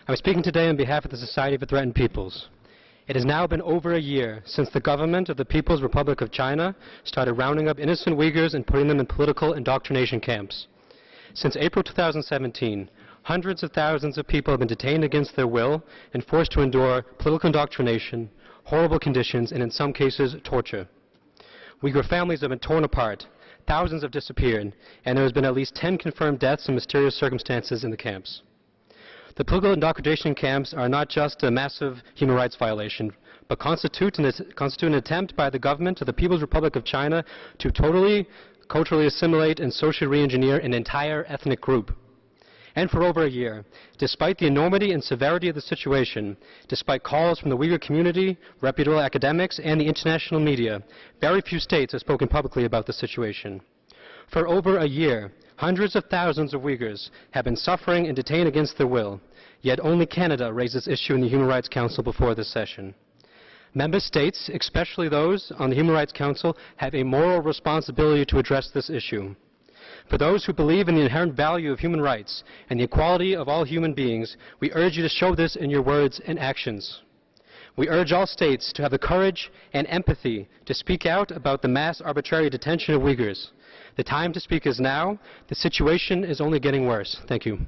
I'm speaking today on behalf of the Society for Threatened Peoples. It has now been over a year since the government of the People's Republic of China started rounding up innocent Uyghurs and putting them in political indoctrination camps. Since April 2017, hundreds of thousands of people have been detained against their will and forced to endure political indoctrination, horrible conditions, and in some cases, torture. Uyghur families have been torn apart, thousands have disappeared, and there has been at least 10 confirmed deaths in mysterious circumstances in the camps. The political indoctrination camps are not just a massive human rights violation, but constitute an attempt by the government of the People's Republic of China to totally, culturally assimilate and socially re-engineer an entire ethnic group. And for over a year, despite the enormity and severity of the situation, despite calls from the Uyghur community, reputable academics, and the international media, very few states have spoken publicly about the situation. For over a year, hundreds of thousands of Uyghurs have been suffering and detained against their will, yet only Canada raised this issue in the Human Rights Council before this session. Member states, especially those on the Human Rights Council, have a moral responsibility to address this issue. For those who believe in the inherent value of human rights and the equality of all human beings, we urge you to show this in your words and actions. We urge all states to have the courage and empathy to speak out about the mass arbitrary detention of Uyghurs. The time to speak is now. The situation is only getting worse. Thank you.